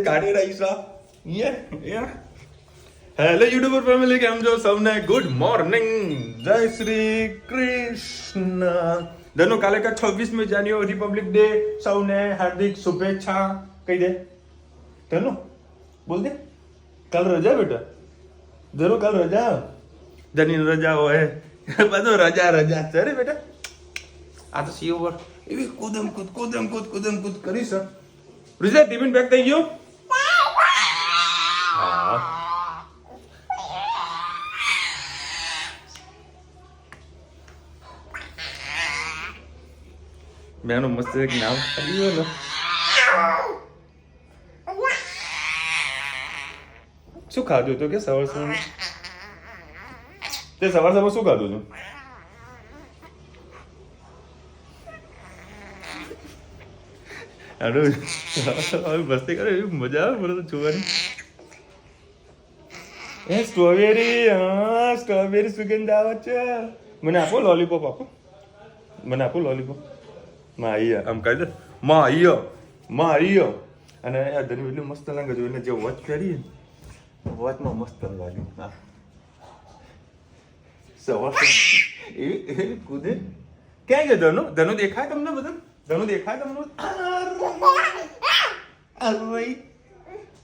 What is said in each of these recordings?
કાઢી રહી છે હેલો યુટ્યુબર ફેમિલી, કેમ છો સૌને? ગુડ મોર્નિંગ, જય શ્રી કૃષ્ણ. ધનુ કાલે 26મી જાન્યુઆરી રિપબ્લિક ડે, સૌને હાર્દિક શુભેચ્છા કહી દે. ધનુ બોલ દે, કાલ રજા બેટા. ધનુ કાલ રજા, ધની રજા હોય બધું રજા રજા છે રે બેટા. આ તો સીઓ પર એવી કૂદમ કૂદ કરી છે. રિઝા ટિફિન પેક થઈ ગયો? હા. મેં મસ્ત એક નામ આવ્યું ને. શું ખાધું તો કે સવાર સવાર તે સવાર સવાર શું ખાધું તું? અરે મસ્તી કરે, એવી મજા આવે મને તો જોવાની. એ સ્ટ્રોબેરી, હા સ્ટ્રોબેરી સુગંધ આવે છે. મને આપો લોલીપોપ, આપો મને, આપો લોલીપોપ. માં આઈયા આમ કહી દે, માં આઈયો. અને આ ધની એટલું મસ્ત લાગે છે. એને જે વોચ કરીએ વોચમાં મસ્ત લાગે. હા સવાર એવી કૂદે. ક્યાં ગયો ધનુ? ધનુ દેખાય તમને બધું? ધનુ દેખાય તમને?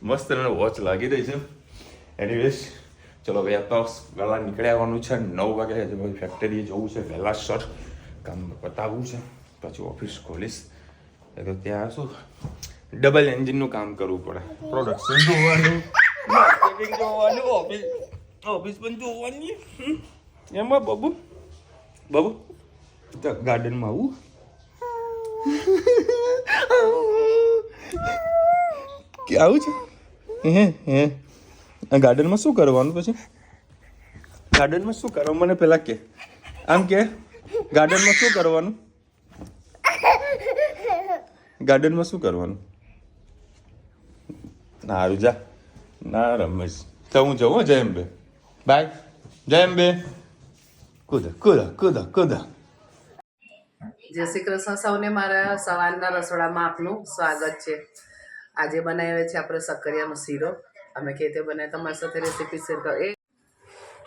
મસ્ત એને વોચ લાગી રહી છે. એનીવેઝ ચલો ભાઈ, આ તો વહેલા નીકળી આવવાનું છે. 9 વાગે ફેક્ટરીએ જવું છે. વહેલા સર કામ પતાવવું છે, પછી ઓફિસ ખોલીશ. તો ત્યાં શું ડબલ એન્જિનનું કામ કરવું પડે. પ્રોડક્શન જોવાનું, માર્કેટિંગ જોવાનું, ઓફિસ પણ જોવાની. એમાં બાબુ ગાર્ડનમાં આવું. કે આવું છે હે ગાર્ડનમાં શું કરવાનું? પછી ગાર્ડનમાં શું કરવાનું મને પેલા કે. આમ કે ગાર્ડનમાં શું કરવાનું? ગાર્ડનમાં શું કરવાનું? ના જા ના રમેશ, તો હું જવું. જય અંબે, બાય. જય અંબે. કુદા. જય શ્રી કૃષ્ણ સૌને. મારા સવારના રસોડામાં આપનું સ્વાગત છે. આજે બનાવ્યો છે આપણે સક્કરિયાનો શીરો. અમે ખેતે બનાવ્યા, તમારી સાથે રેસીપી શેર કરો. એ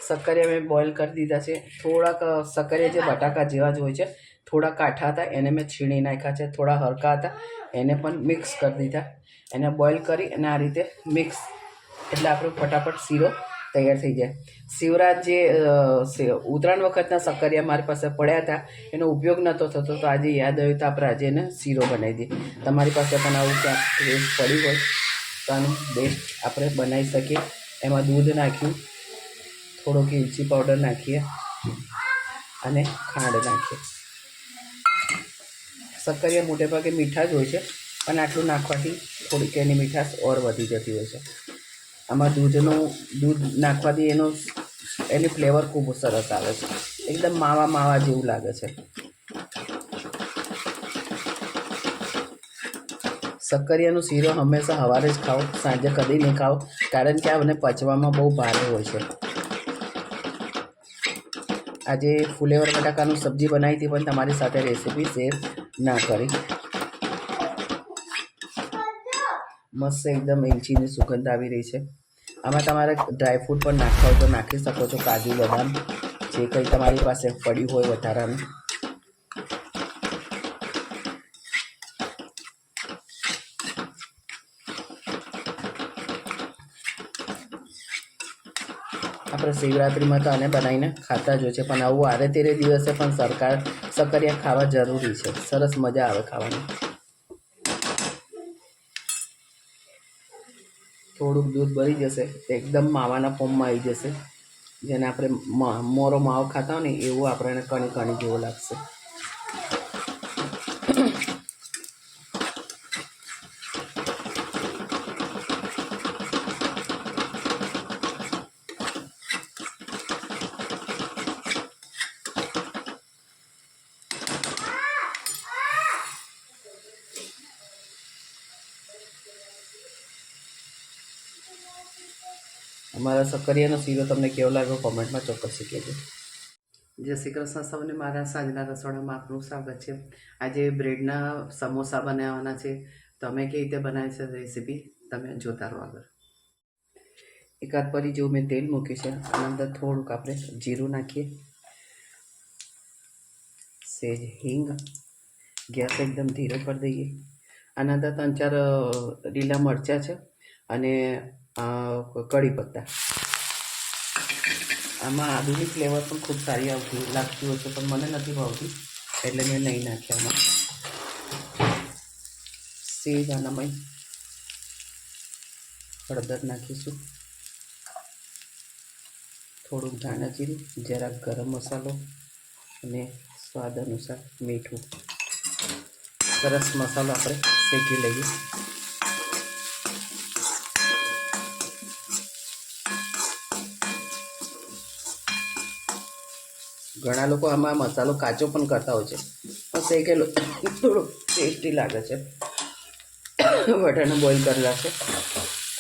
સક્કરિયા મેં બોઇલ કરી દીધા છે. થોડાક સક્કરિયા જે બટાકા જેવા જ હોય છે, થોડા કાઠા હતા એને મેં છીણી નાખ્યા છે. થોડા હલકા હતા એને પણ મિક્સ કરી દીધા. એને બોઇલ કરી અને આ રીતે મિક્સ, એટલે આપણો ફટાફટ શીરો તૈયાર થઈ જાય. શિવરાજ જે ઉત્તરાયણ વખતના સક્કરિયા મારી પાસે પડ્યા હતા, એનો ઉપયોગ નહોતો થતો, તો આજે યાદ આવ્યું તો આપણે આજે એને શીરો બનાવી દઈએ. તમારી પાસે પણ આવું ક્યાંક વેસ્ટ પડી હોય તો આનું બેસ્ટ આપણે બનાવી શકીએ. એમાં દૂધ નાખ્યું, થોડોક ઇલચી પાવડર નાખીએ અને ખાંડ નાખીએ. સક્કરિયા મોટે ભાગે મીઠા જ હોય છે, પણ આટલું નાખવાથી થોડીક એની મીઠાશ ઓર વધી જતી હોય છે. આમાં દૂધ નાખવાથી એની ફ્લેવર ખૂબ સરસ આવે છે. એકદમ માવા જેવું લાગે છે. સક્કરિયાનો શીરો હંમેશા સવારે જ ખાઓ, સાંજે કદી નહીં ખાઓ, કારણ કે આ મને પચવામાં બહુ ભારે હોય છે. આજે ફુલેવર બટાકાનું સબ્જી બનાવી હતી, પણ તમારી સાથે રેસીપી શેર ના કરી. મસ્ત એકદમ એલચીની સુગંધ આવી રહી છે. આમાં તમારે ડ્રાયફ્રૂટ પણ નાખવા હોય તો નાખી શકો છો. કાજુ બદામ જે કંઈ તમારી પાસે પડ્યું હોય વધારાનું. આપણે શિવરાત્રિમાં તો આને બનાવીને ખાતા જ હોય છે, પણ આવું આરે તેરે દિવસે પણ સક્કરિયા ખાવા જરૂરી છે. સરસ મજા આવે ખાવાની. થોડુંક દૂધ ભરી જશે, એકદમ માવાના ફોર્મમાં આવી જશે. જેને આપણે મોરો માવો ખાતા હોય ને એવું આપણને કણી જેવો લાગશે. અમારા સક્કરિયાનો શીરો તમને કેવો લાગ્યો કોમેન્ટમાં ચોક્કસ કહેજો. જય શ્રી કૃષ્ણ સૌને. મારા સાંજના રસોડામાં આપનું સ્વાગત છે. આજે બ્રેડના સમોસા બનાવવાના છે. તમે કેવી રીતે બનાવી છે રેસીપી તમે જોતા રહો આગળ. એકાદ પરી જેવું મેં તેલ મૂક્યું છે. આના અંદર થોડુંક આપણે જીરું નાખીએ, સેજ હિંગ, ગેસ એકદમ ધીરો કરી દઈએ. આના અંદર 3-4 લીલા મરચાં છે અને કઢી પત્તા. આમાં આદુની ફ્લેવર પણ ખૂબ સારી લાગતી હોય છે, પણ મને નથી ભાવતી એટલે મેં નહીં નાખ્યા આમાં. સેજ આનામાં હળદર નાખીશું, થોડુંક ધાણા જીરું, જરાક ગરમ મસાલો અને સ્વાદ અનુસાર મીઠું. સરસ મસાલો આપણે શેકી લઈએ. ઘણા લોકો આમાં મસાલો કાચો પણ કરતા હોય છે, પણ શેકેલો થોડુંક ટેસ્ટી લાગે છે. વટાણા બોઇલ કરેલા છે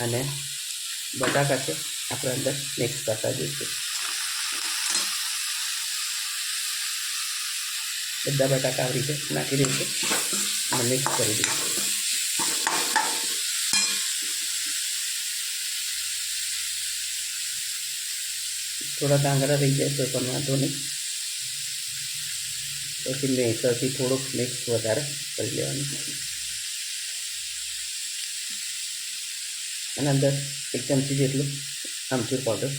અને બટાકા છે આપણે અંદર મિક્સ કરતા જઈશું. બધા બટાકા આવી રીતે નાખી દઈશું અને મિક્સ કરી દઈશું. થોડા ડાંગરા રહી જાય તો પણ વાંધો નહીં, પછી મિક્સરથી થોડુંક મિક્સ વધારે કરી લેવાનું. અને અંદર 1 ચમચી જેટલું આમચૂર પાવડર,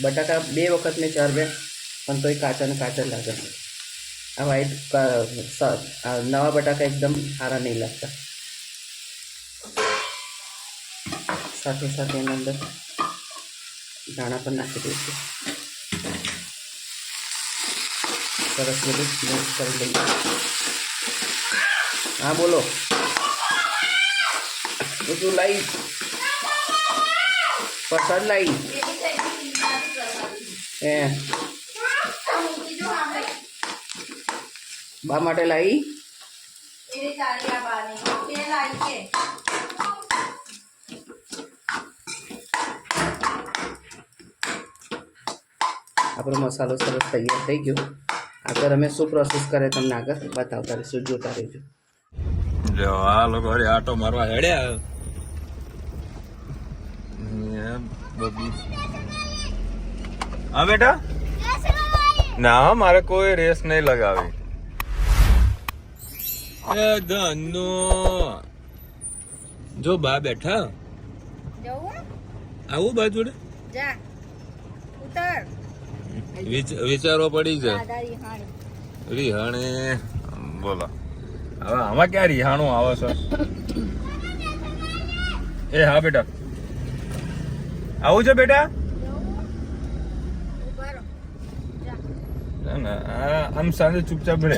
બટાકા 2 વખત મેં ચાર્યા પણ તોય કાચા ને કાચા લાગે. આ વ્હાઈટ નવા બટાકા એકદમ સારા નહીં લાગતા. સાથે સાથે એના અંદર દાણા પણ નાખી દઈશું. સરસ બધું મિક્સ કરી લઈએ. હા બોલો, શું લાવી? પ્રસાદ લાવી? બા માટે લાવી? આપણો મસાલો સરસ તૈયાર થઈ ગયો. આગળ અમે શું પ્રોસેસ કરે તમને આગળ બતાવતા રહીશું, જોતા રહેજો. જો આ લોકો આટો મારવા હેડ્યા. હા બેટા, ના મારે કોઈ રેસ નહીં લગાવી. જો બા બેઠા, આવું બા જોડે વિચારો પડી જાય. રિહાણી બોલો, હવે આમાં ક્યાં રિહાણું આવે છે? એ હા બેટા, આવું છે બેટા? આમ સાંજે ચૂપચાપ ભળે,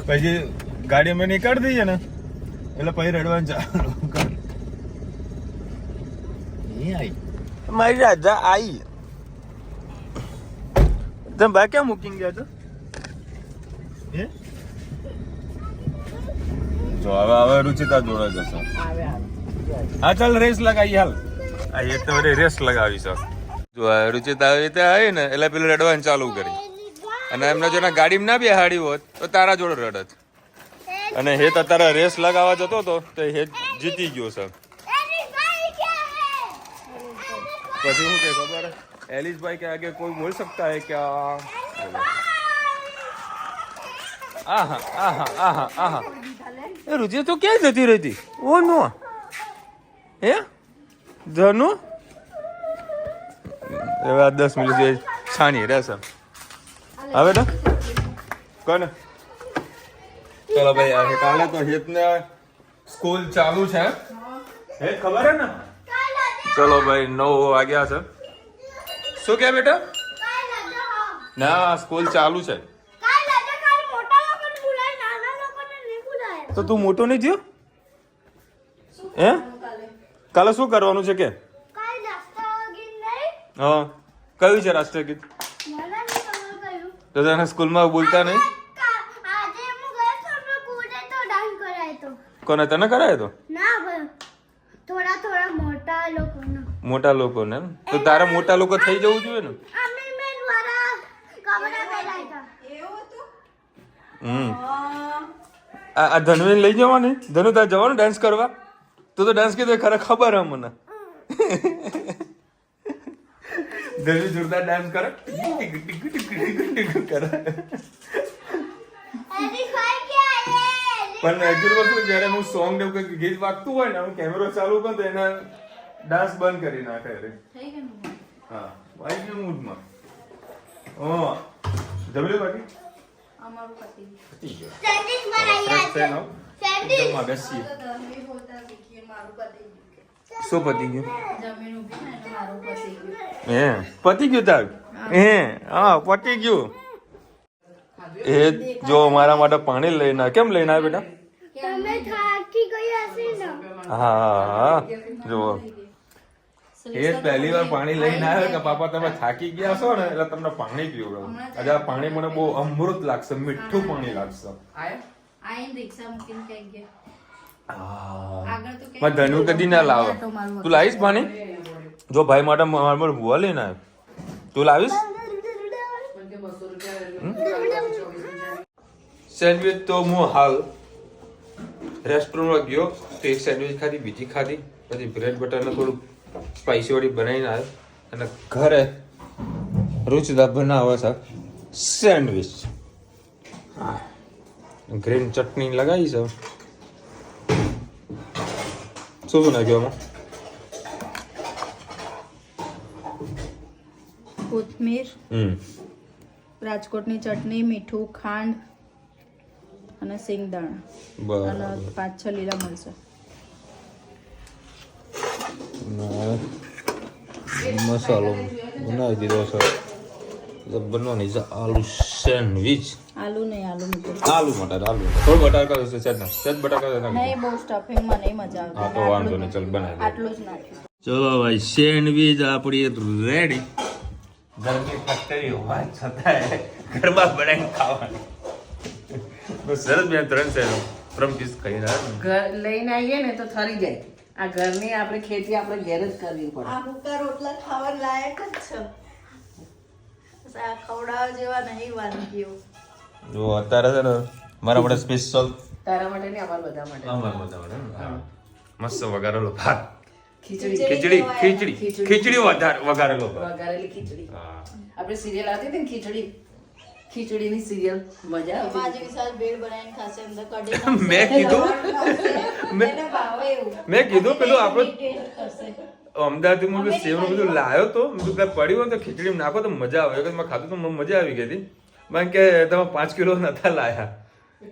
પછી ગાડી અમે નીકળી દઈએ ને એટલે પછી રડવાનું ચાલુ. મારી રાજા આઈ. તમે બા ક્યાં મૂકીને ગયા છો? જો હવે રૂચિતા જોડે જશે. હા ચાલ રેસ લગાવી હાલ. આ એક તો રેસ લગાવી છે. જો રૂચિતા આવી રીતે આવી ને એટલે પેલું રડવાનું ચાલુ કરી, અને એમને જો ગાડીમાં ના બેહાડી હોત તો તારા જોડે રડત. અને હેત અત્યારે રેસ લગાવવા જતો હતો તો હેત જીતી ગયો છે. પછી શું કે ખબર, एलिस भाई के आगे कोई बोल सकता है क्या? आहा आहा आहा आहा એ રુચિ તો ક્યાં જતી રહેતી? ઓ નો હે ધનુ હવે 10 મિનિટ જે છાની રહેશે હવે તો કોને. ચલો ભાઈ આ કાલે તો હેતને સ્કૂલ ચાલુ છે. હેત ખબર હે ને? ચલો ભાઈ 9 વાગ્યા છે. શું કે બેટા? ના સ્કૂલ ચાલુ છે. તો તું મોટો નહીં થયો હે? કાલે શું કરવાનું છે કે? હા કયું છે રાષ્ટ્રીય ગીત? તો તને સ્કૂલમાં બોલતા નહીં? કોને તને કરાયો તો? થોડા થોડા મોટા લોકોનો મોટા લોકોને એમ તો તારે મોટા લોકો થઈ જવું જોઈએ ને અમે મેં દ્વારા કપડા પહેરાયા હતા આ ધનવીને લઈ જવાની ધનુ તારે જવાનું ડાન્સ કરવા તો ડાન્સ કીધું ખરે ખબર હે મને ધનુ જોરદાર ડાન્સ કરે કરે પણ એકચ્યુઅલી વસ્તુ જ્યારે હું સોંગ ને કોઈ ગીત વાગતું હોય ને હું કેમેરો ચાલુ કરું તો એના ડાન્સ બંધ કરી નાખે રે હા વાઈ ગયું મૂડમાં ઓ જમલે બાકી અમારું પતિ પતી ગયો સેન્ડવિચ બનાવી ફ્રેશ થઈને આવો. સેન્ડવિચ એકદમ બેસીએ તમે બોલતા શીખીએ મારું પતિ ગયું શું પતી ગયું જમીન ઉભી ને એટલે મારું પતિ ગયું હે પતી ગયું તાર હે હા પતી ગયું એ જો મારા માટે પાણી લઈને આવ. કેમ લઈને આવે બેટા તમે થાકી ગયા હશે ને હા જો એ પહેલી વાર પાણી લઈને આવ્યો કે પાપા તમે થાકી ગયા છો ને એટલે તમને પાણી પીવડાવું આજે આ પાણી મને બહુ અમૃત લાગશે મીઠું પાણી લાગશે આઈને રિક્ષા મૂકીને કઈ ગયા આગળ તો મેં ધનુ કદી ના લાવો તું લાવીશ પાણી જો ભાઈ માટે મારા માટે ભૂવા લઈને આવ્યો તું લાવીશ સેન્ડવિચ તો હું હાલ રેસ્ટોરન્ટમાં ગયો તો એક સેન્ડવિચ ખાધી બીજી ખાધી પછી બ્રેડ બટરને થોડું સ્પાઈસી વાળી બનાવીને આવ્યો અને ઘરે રૂચદાર બનાવે છે સેન્ડવિચ ગ્રીન ચટણી લગાવી છે શું નાખ્યું આમાં કોથમીર રાજકોટની ચટણી મીઠું ખાંડ અને સિંગદાણા અને બરાબર 5-6 લીલા મરચાં મસાલો બનાવી દીધો છે બનવાની છે આલુ સેન્ડવિચ આલુ નહીં આલુ મૂકી આલુ મટર આલુ થોડું બટાકા છે સેજ બટાકા નહીં બહુ સ્ટફિંગમાં નહીં મજા હા તો વાંધો નહીં ચાલ બનાવી દે આટલું જ નાખ્યું ચલો ભાઈ સેન્ડવિચ આપણી રેડી ગરમી ફટકરી હોવા છતાં ગરબા બનાવીને ખાવાની તો સરસ મેં 3 સેન્ડ ફ્રમ પીસ ખાઈ રહ્યા ઘર લઈને આવીએ ને તો થરી જાય આ ઘરની આપણે ખેતી આપણે ઘેર જ કરવી પડે આ ભૂકા રોટલા ખાવા લાયક જ છે આ ખવડાવવા જેવા નહીં વાનગીઓ જો અત્યારે છે ને મારા માટે સ્પેશિયલ તારા માટે ને અમારા બધા માટે અમારા બધા માટે મસ્ત વઘારેલો ભાત ખીચડી ખીચડી વઘારેલો ભાત વઘારેલી ખીચડી હા આપણે સિરિયલ આવતી હતી ને ખીચડીની સિરિયલ મજા આવતી આજે વિશાલ બેડ બનાવીને ખાશે અંદર કઢી મેં કીધું એને ભાવે એવું મેં કીધું પેલું આપણે ટેસ્ટ કરશે અમદાવાદ હું સેવ નું બધું લાવ્યો તો મેં કઈ પડ્યું હોય તો ખીચડી નાખો તો મજા આવે મેં ખાધું તો મને મજા આવી ગઈ હતી કારણ કે તમે 5 કિલો નતા લાયા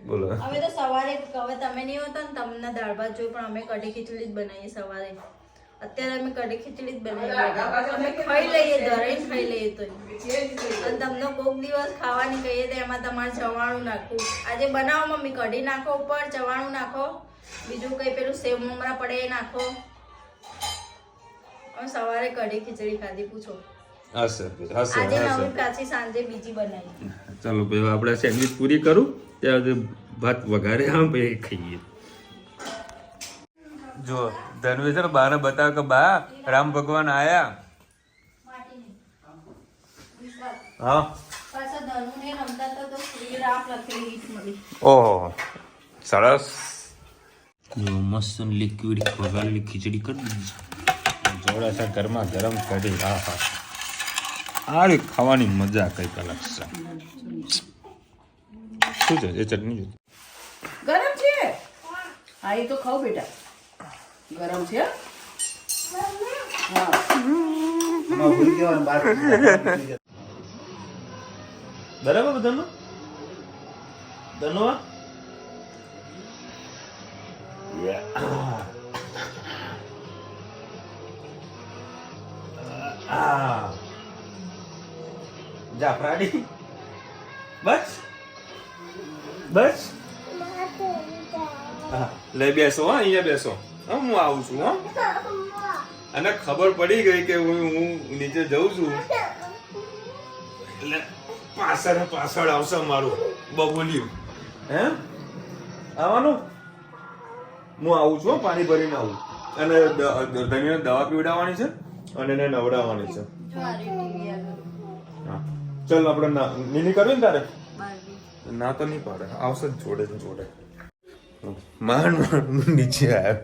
બોલો અમે તો સવારે હવે તમે નહીં હોતા ને તમને દાળ ભાત જોઈ પણ અમે કઢી ખીચડી જ બનાવીએ સવારે અત્યારે અમે કઢી ખીચડી જ બનાવીએ અમે ખાઈ લઈએ ધરાઈને ખાઈ લઈએ તો અને તમને કોક દિવસ ખાવાની કહીએ તો એમાં તમારે ચવાણું નાખવું આજે બનાવો મમ્મી કઢી નાખો ઉપર ચવાણું નાખો બીજું કઈ પેલું સેવ મમરા પડે એ નાખો અમે સવારે કઢી ખીચડી ખાધી પૂછો હશે આજે નવી પાછી સાંજે બીજી બનાવી ચાલો ભાઈ આપણે સેન્ડવિચ પૂરી કરું ત્યાં ભાત વઘારે આમ પછી ખાઈએ જો ધનવી સર બાને બતાવ કે બા રામ ભગવાન આયા હા પાછા ધનુને રમતા હતા તો શ્રી રામ લખેલી ઈટ મળી ઓહો સરસ મસ્ત લિક્વિડ વઘારેલી ખીચડી કરી દીધી જોડાસા ગરમા ગરમ કઢી હા હા આ ખાવાની મજા કઈક અલગ છે શું છે એ ચટણી ગરમ છે હા એ તો ખાવ બેટા ગરમ છે હા બરાબર બધાનું ધનવા જાફરાડી બસ બસ હા લઈ બેસો હા અહીંયા બેસો હા હું આવું છું હા અને ખબર પડી ગઈ કે હું નીચે જઉં છું એટલે પાછળ આવશે મારું બબુલિયું હે આવવાનું હું આવું છું હો, પાણી ભરીને આવું અને ધણીને દવા પીવડાવવાની છે અને એને નવડાવવાની છે. જો આ ટીવી આગળ હા ચાલ આપણે નીની કરવી ને તારે બારબી ના તો નહીં પાડે આવશે જ જોડે ને જોડે. માંડ નીચે આવ્યો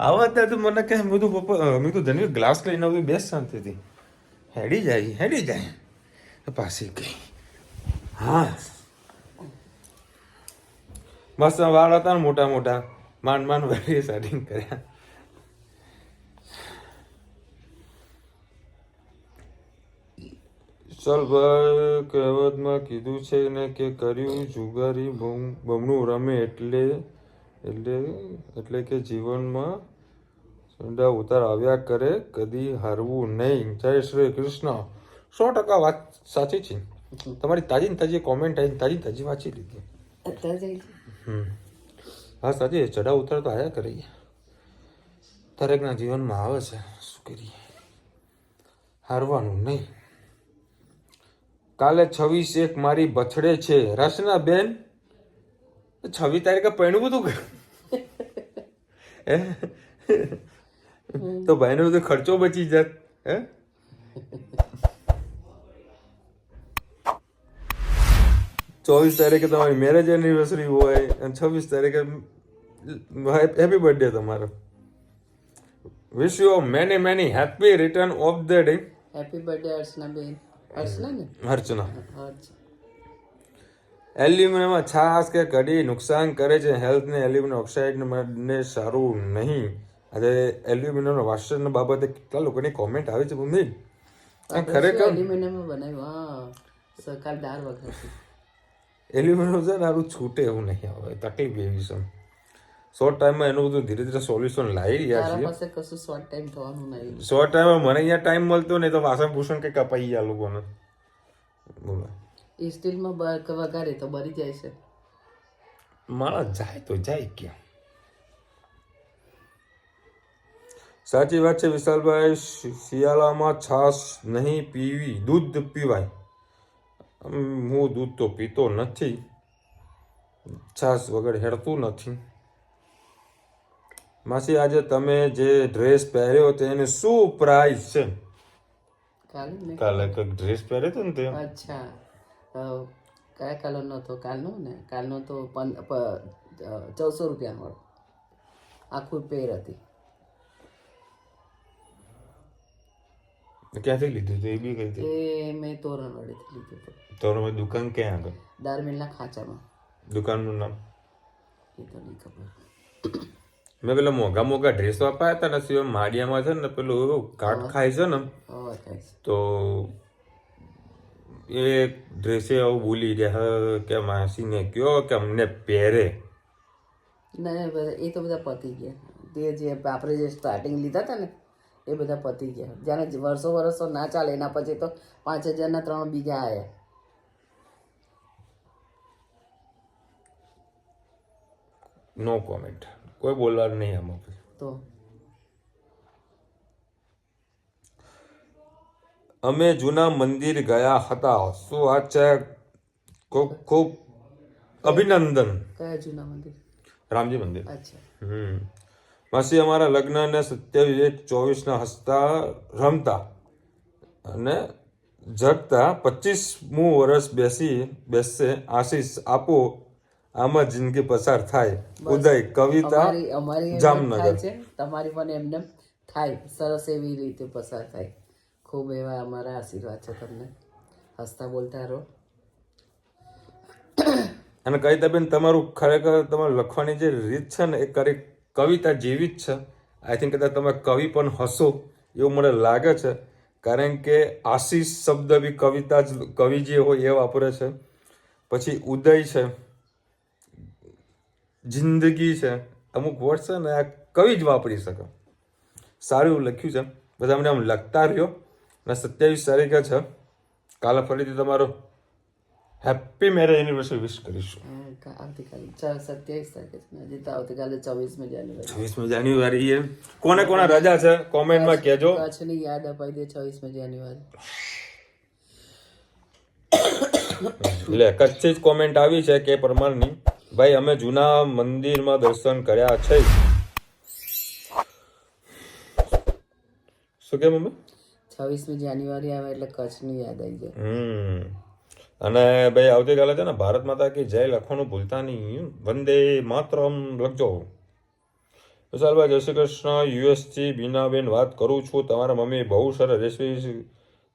આવા ત્યાં તો મને કહે મેં કીધું પપ્પા મેં કીધું ધણી ગ્લાસ લઈને આવું બેસ શાંતિથી હેડી જાય પાછી ગઈ. હા મસ્ત વાળ હતા ને મોટા મોટા માંડ વેરી સેટિંગ કર્યા. ચલભાઈ કહેવતમાં કીધું છે ને કે કર્યું જુગારી બમણું રમે એટલે કે જીવનમાં સંડા ઉતાર આવ્યા કરે કદી હારવું નહીં. જય શ્રી કૃષ્ણ. 100% વાત સાચી છે. તમારી તાજી કોમેન્ટ આવી તાજી વાંચી લીધી. હા સાચી ચઢાવ ઉતાર તો આવ્યા કરીએ દરેકના જીવનમાં આવે છે. શું કરીએ હારવાનું નહીં. કાલે 26/1 મારી બર્થડે છે. રચના બેન 26 તારીખે પૈણું બધું તો ભાઈનો બધો ખર્ચો બચી જાત. હે 24 તારીખે તમારી મેરેજ એનિવર્સરી હોય અને 26 તારીખે હેપી બર્થડે તમારો. Wish you many happy return of the day. Happy birthday Archana ben. Archana ને અર્ચના. અચ્છા. એલ્યુમિનિયમમાં છાશ કે કઢી નુકસાન કરે છે હેલ્થને. એલ્યુમિનિયમ ઓક્સાઇડને સારું નહીં. આજે એલ્યુમિનિયમના વાસણ બાબતે કેટલા લોકોની કોમેન્ટ આવે છે મમ્મી. ખરેખર એલ્યુમિનિયમ બનાવ્યું. હા સરકાર દાળ વખત એલ્યુમિનિયમ છે ને આરું છૂટે એવું નહીં આવે. તકલીફ એવી છે. શોર્ટ ટાઈમમાં એનું બધું ધીરે ધીરે સોલ્યુશન લાવી રહ્યા તારા છીએ. પાસે કશું શોર્ટ ટાઈમ થવાનું નહીં. શોર્ટ ટાઈમમાં મને અહીંયા ટાઈમ મળતો નહીં તો વાસણ ભૂષણ કે કપાઈ ગયા લોકોને. બોલો એ સ્ટીલમાં વગાડે તો બરી જાય છે. માણસ જાય તો જાય ક્યાં. સાચી વાત છે વિશાલભાઈ. શિયાળામાં છાશ નહીં પીવી દૂધ પીવાય. હું દૂધ તો પીતો નથી. છાશ વગર હેડતું નથી. માસી આજે તમે જે ડ્રેસ પહેર્યો તેની શું પ્રાઇસ છે? કાલે મેં કાલે કંઈક ડ્રેસ પહેર્યો હતો ને તે અચ્છા કયા કલરનો હતો? કાલનો ને કાલનો તો 1400 રૂપિયાનો વાળો આખું પેર હતી. ક્યાંથી લીધું હતું એ બી કઈ એ મેં તોરણવાડીથી લીધું હતું. તો દુકાન ક્યાં આગળ? દારમિલના ખાંચામાં. દુકાનનું નામ એ તો નહીં ખબર. મેં પેલા મોંઘા ડ્રેસો અપાયા હતા ને સિવાય માડિયામાં છે ને પેલું કાટ ખાય છે ને તો એ ડ્રેસે આવું બોલી રહ્યા કે માસીને કયો કે અમને પહેરે. ના એ તો બધા પતી ગયા. તે જે આપણે જે સ્ટાર્ટિંગ લીધા હતા ને એ બધા પતી ગયા. જ્યારે વર્ષો ના ચાલે એના પછી તો 5000ના 3 બીજા આવ્યા. નો કોમેન્ટ. કોઈ બોલવાનું નહીં આમાં. તો અમે જૂના મંદિર ગયા હતા. શું વાત છે? ખૂબ ખૂબ અભિનંદન. કયા જૂના મંદિર? રામજી મંદિર. અચ્છા. માસી અમારા લગ્નને 27/1/24 હસતા રમતા અને જગતા 25મું વર્ષ બેસશે. આશીષ આપો આમાં જિંદગી પસાર થાય. ઉદય કવિતા અમારી જામનગર. છે તમારી પણ એમને થાય સરસ એવી રીતે પસાર થાય. ખૂબ એવા અમારા આશીર્વાદ છે તમને. હસતા બોલતા રહો. અને કવિતાબેન તમારું ખરેખર તમારે લખવાની જે રીત છે ને એ કવિતા જેવી જ છે. આઈ થિંક કદાચ તમે કવિ પણ હશો એવું મને લાગે છે. કારણ કે આશીષ શબ્દ બી કવિતા જ કવિ જે હોય એ વાપરે છે. પછી ઉદય છે, જિંદગી છે, અમુક વર્ડ છે ને આ કવિ જ વાપરી શકે. સારું એવું લખ્યું છે. બધા મને આમ લખતા રહ્યો. અને 27 તારીખે છે કાલે ફરીથી તમારો હેપી મેરેજ એનિવર્સરી વિશ કરીશું. આવતીકાલે 27 તારીખે છે. હજી તો આવતીકાલે 24મી જાન્યુઆરી. 26મી જાન્યુઆરી એ કોને કોને રજા છે કોમેન્ટમાં કહેજો. કચ્છની યાદ અપાઈ દે 26મી જાન્યુઆરી. એટલે કચ્છી જ કોમેન્ટ આવી છે કે પ્રમાણની ભાઈ અમે જૂના મંદિરમાં દર્શન કર્યા છે. શું કે મમ્મી? 26મી જાન્યુઆરી આવે એટલે કચ્છની યાદ આવી જાય. અને ભાઈ આવતીકાલે છે ને ભારત માતા કી જય લખવાનું ભૂલતા નહીં. વંદે માતરમ લખજો. વિશાલભાઈ જય શ્રી કૃષ્ણ. યુએસથી બીનાબેન વાત કરું છું. તમારા મમ્મી બહુ સરસ રેસીપી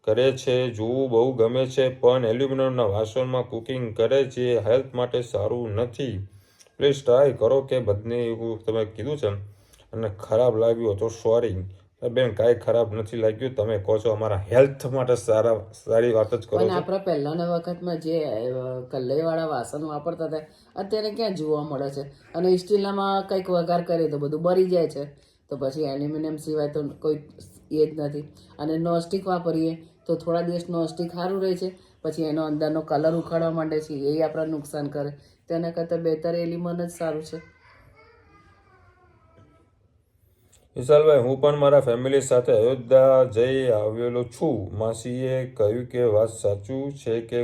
કરે છે, જોવું બહુ ગમે છે, પણ એલ્યુમિનિયમના વાસણમાં કુકિંગ કરે છે, હેલ્થ માટે સારું નથી. પ્લીઝ ટ્રાય કરો કે બધને એવું તમે કીધું છે અને ખરાબ લાગ્યું તો સોરી બેન, કાંઈ ખરાબ નથી લાગ્યું. તમે કહો છો અમારા હેલ્થ માટે સારી વાત જ કરો પણ છો. આપણા પહેલાના વખતમાં જે કલ્લઈવાળા વાસણ વાપરતા હતા અત્યારે ક્યાં જોવા મળે છે. અને સ્ટીલનામાં કંઈક વઘાર કરીએ તો બધું બળી જાય છે. તો પછી એલ્યુમિનિયમ સિવાય તો કોઈ એ જ નથી. અને નોનસ્ટિક વાપરીએ તો થોડા દિવસ નોનસ્ટિક સારું રહે છે, પછી એનો અંદરનો કલર ઉખાડવા માંડે છે, એ આપણને નુકસાન કરે. તેના કરતાં બહેતર એલ્યુમિનિયમ જ સારું છે. વિશાલભાઈ, હું પણ મારા ફેમિલી સાથે અયોધ્યા જઈ આવેલો છું. માસીએ કહ્યું કે વાત સાચું છે કે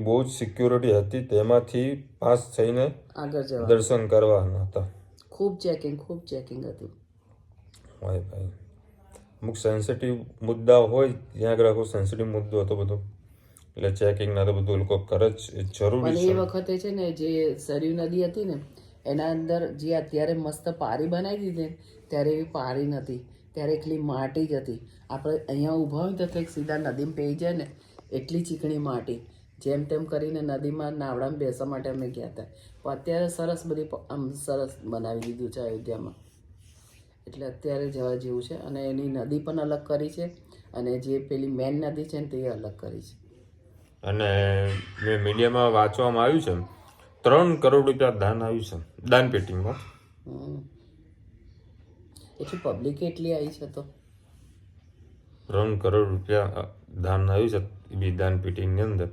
બહુ જ સિક્યોરિટી હતી, તેમાંથી પાસ થઈને આગળ જવા દર્શન કરવાના હતા. ખૂબ ચેકિંગ હતું. ભાઈ અમુક સેન્સિટિવ મુદ્દા હોય ત્યાં આગળ આખો સેન્સિટિવ મુદ્દો હતો બધો, એટલે ચેકિંગ ના તો બધું લોકો કરે જ જરૂરી પણ છે. એ વખતે છે ને જે સરયુ નદી હતી ને એના અંદર જે અત્યારે મસ્ત પારી બનાવી દીધી ને ત્યારે એવી પારી નથી, ત્યારે એકલી માટી જ હતી. આપણે અહીંયા ઊભા હોય તો કંઈક સીધા નદીમાં પેઈ જાય ને એટલી ચીકણી માટી. જેમ તેમ કરીને નદીમાં નાવડામાં બેસવા માટે અમે ગયા હતા. પણ અત્યારે સરસ બધી આમ સરસ બનાવી દીધું છે અયોધ્યામાં, એટલે અત્યારે જવા જેવું છે. અને એની નદી પણ અલગ કરી છે અને જે પેલી મેન નદી છે ને તે અલગ કરી છે. અને મેં મીડિયામાં વાંચવામાં આવ્યું છે 3 કરોડ રૂપિયા દાન આવ્યું છે, દાન પેટીમાં. એટલી પબ્લિક એટલી આવી છે તો 3 કરોડ રૂપિયા દાન આવ્યું છે એ બી દાન પેટીની અંદર,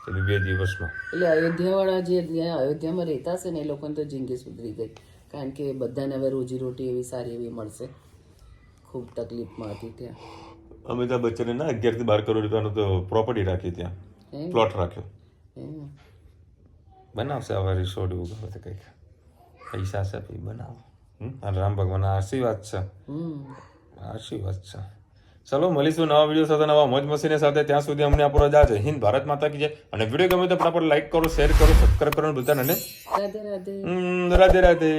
એ બી 2 દિવસમાં. એટલે અયોધ્યાવાળા જે ત્યાં અયોધ્યામાં રહેતા હશે ને એ લોકોને તો જિંદગી સુધરી ગઈ, કારણ કે બધાને હવે રોજીરોટી એવી સારી એવી મળશે. ખૂબ તકલીફમાં હતી ત્યાં. અમિતાભ બચ્ચને ના 11 થી 12 કરોડ રૂપિયાનું તો પ્રોપર્ટી રાખી, ત્યાં પ્લોટ રાખ્યો. બનાવશે હવે રિસોર્ટ એવું ગમે તે કંઈક પૈસા છે પછી બનાવો. અને રામ ભગવાન આશીર્વાદ છે, આશીર્વાદ છે. ચલો મળીશું નવા વિડીયો સાથે, નવા મોજ મસ્તીની સાથે. ત્યાં સુધી અમને આપણો રજા છે. હિન્દ ભારત માતા કી જય. અને વિડીયો ગમે તો ફટાફટ લાઈક કરો, શેર કરો, સબસ્ક્રાઈબ કરવાનું ભૂલતા નહીં. રાધે રાધે. રાધે રાધે.